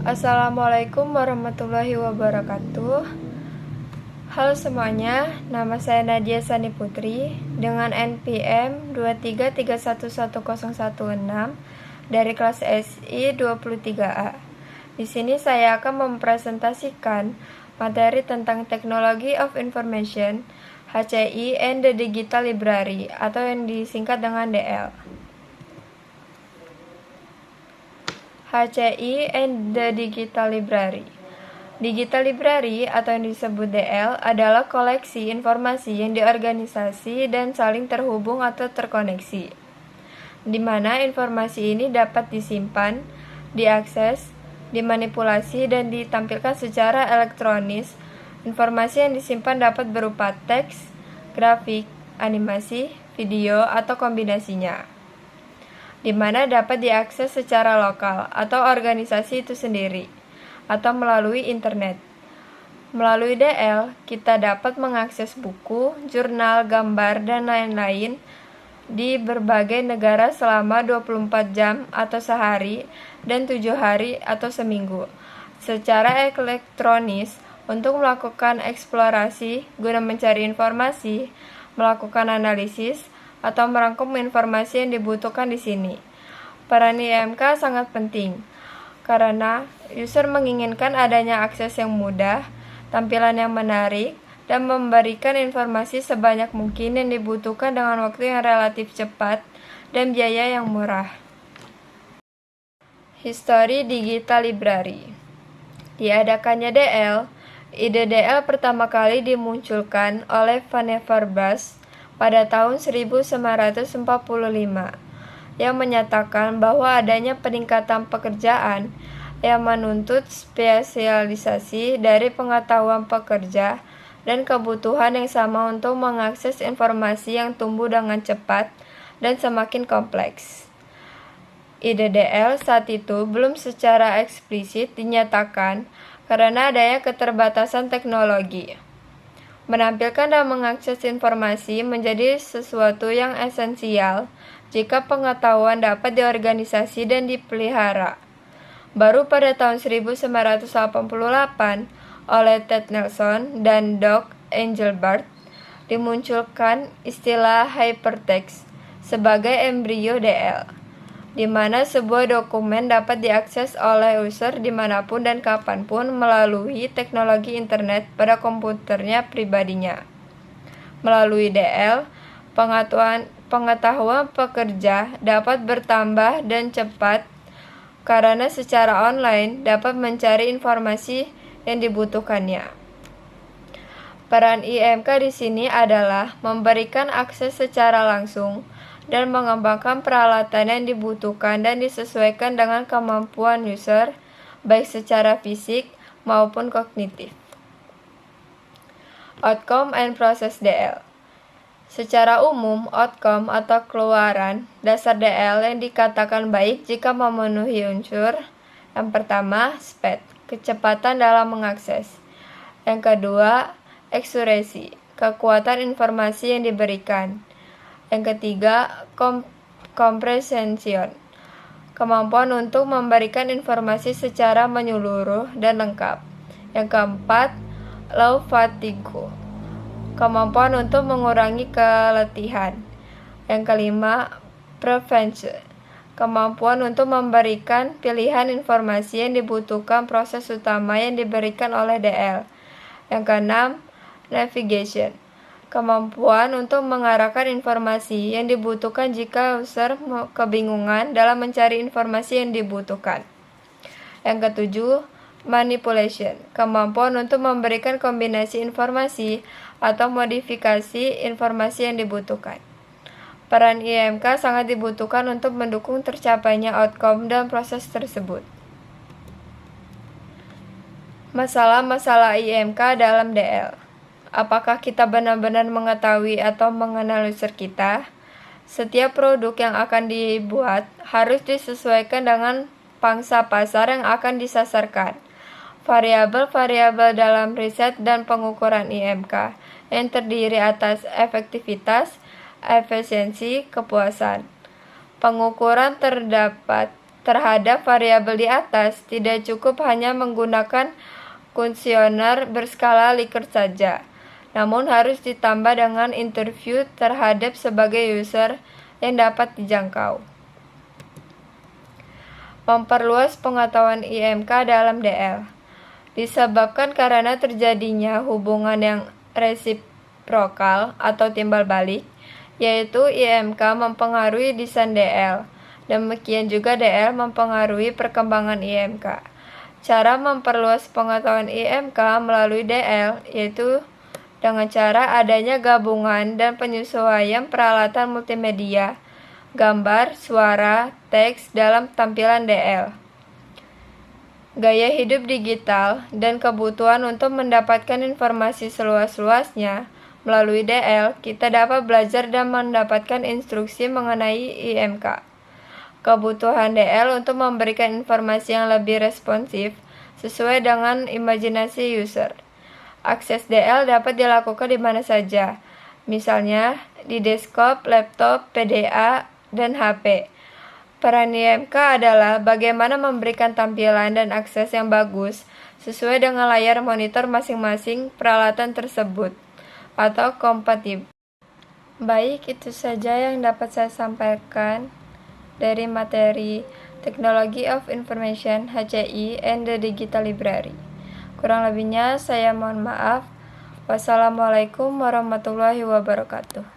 Assalamualaikum warahmatullahi wabarakatuh. Halo semuanya, nama saya Nadia Sani Putri dengan NPM 233111016 dari kelas SI 23A. Di sini saya akan mempresentasikan materi tentang Technology of Information, HCI and the Digital Library atau yang disingkat dengan DL. HCI and the Digital Library. Digital Library atau yang disebut DL adalah koleksi informasi yang diorganisasi dan saling terhubung atau terkoneksi, di mana informasi ini dapat disimpan, diakses, dimanipulasi, dan ditampilkan secara elektronis. Informasi yang disimpan dapat berupa teks, grafik, animasi, video, atau kombinasinya, di mana dapat diakses secara lokal atau organisasi itu sendiri, atau melalui internet. Melalui DL, kita dapat mengakses buku, jurnal, gambar, dan lain-lain di berbagai negara selama 24 jam atau sehari dan 7 hari atau seminggu secara elektronis untuk melakukan eksplorasi guna mencari informasi, melakukan analisis, atau merangkum informasi yang dibutuhkan di sini. Peran IMK sangat penting karena user menginginkan adanya akses yang mudah, tampilan yang menarik, dan memberikan informasi sebanyak mungkin yang dibutuhkan dengan waktu yang relatif cepat dan biaya yang murah. History Digital Library. Diadakannya DL, ide DL pertama kali dimunculkan oleh Vannevar Bush pada tahun 1945 yang menyatakan bahwa adanya peningkatan pekerjaan yang menuntut spesialisasi dari pengetahuan pekerja dan kebutuhan yang sama untuk mengakses informasi yang tumbuh dengan cepat dan semakin kompleks. Ide DL saat itu belum secara eksplisit dinyatakan karena adanya keterbatasan teknologi. Menampilkan dan mengakses informasi menjadi sesuatu yang esensial jika pengetahuan dapat diorganisasi dan dipelihara. Baru pada tahun 1988, oleh Ted Nelson dan Doug Engelbart, dimunculkan istilah hypertext sebagai embrio DL, di mana sebuah dokumen dapat diakses oleh user dimanapun dan kapanpun melalui teknologi internet pada komputernya pribadinya. Melalui DL, pengetahuan pekerja dapat bertambah dan cepat karena secara online dapat mencari informasi yang dibutuhkannya. Peran IMK di sini adalah memberikan akses secara langsung dan mengembangkan peralatan yang dibutuhkan dan disesuaikan dengan kemampuan user, baik secara fisik maupun kognitif. Outcome and Process DL. Secara umum, outcome atau keluaran dasar DL yang dikatakan baik jika memenuhi unsur. Yang pertama, speed, kecepatan dalam mengakses. Yang kedua, accuracy, kekuatan informasi yang diberikan. Yang ketiga, comprehension, kemampuan untuk memberikan informasi secara menyeluruh dan lengkap. Yang keempat, low fatigue, kemampuan untuk mengurangi keletihan. Yang kelima, prevention, kemampuan untuk memberikan pilihan informasi yang dibutuhkan proses utama yang diberikan oleh DL. Yang keenam, navigation, kemampuan untuk mengarahkan informasi yang dibutuhkan jika user kebingungan dalam mencari informasi yang dibutuhkan. Yang ketujuh, manipulation, kemampuan untuk memberikan kombinasi informasi atau modifikasi informasi yang dibutuhkan. Peran IMK sangat dibutuhkan untuk mendukung tercapainya outcome dan proses tersebut. Masalah-masalah IMK dalam DL. Apakah kita benar-benar mengetahui atau mengenal user kita? Setiap produk yang akan dibuat harus disesuaikan dengan pangsa pasar yang akan disasarkan. Variabel-variabel dalam riset dan pengukuran IMK yang terdiri atas efektivitas, efisiensi, kepuasan. Pengukuran terdapat terhadap variabel di atas, tidak cukup hanya menggunakan kuesioner berskala Likert saja, namun harus ditambah dengan interview terhadap sebagai user yang dapat dijangkau. Memperluas pengetahuan IMK dalam DL disebabkan karena terjadinya hubungan yang resiprokal atau timbal balik, yaitu IMK mempengaruhi desain DL. Demikian juga DL mempengaruhi perkembangan IMK. Cara memperluas pengetahuan IMK melalui DL yaitu dengan cara adanya gabungan dan penyesuaian peralatan multimedia, gambar, suara, teks dalam tampilan DL. Gaya hidup digital dan kebutuhan untuk mendapatkan informasi seluas-luasnya melalui DL, kita dapat belajar dan mendapatkan instruksi mengenai IMK. Kebutuhan DL untuk memberikan informasi yang lebih responsif sesuai dengan imajinasi user. Akses DL dapat dilakukan di mana saja, misalnya di desktop, laptop, PDA, dan HP. Peran IMK adalah bagaimana memberikan tampilan dan akses yang bagus sesuai dengan layar monitor masing-masing peralatan tersebut atau kompatibel. Baik, itu saja yang dapat saya sampaikan dari materi Technology of Information HCI and the Digital Library. Kurang lebihnya saya mohon maaf. Wassalamualaikum warahmatullahi wabarakatuh.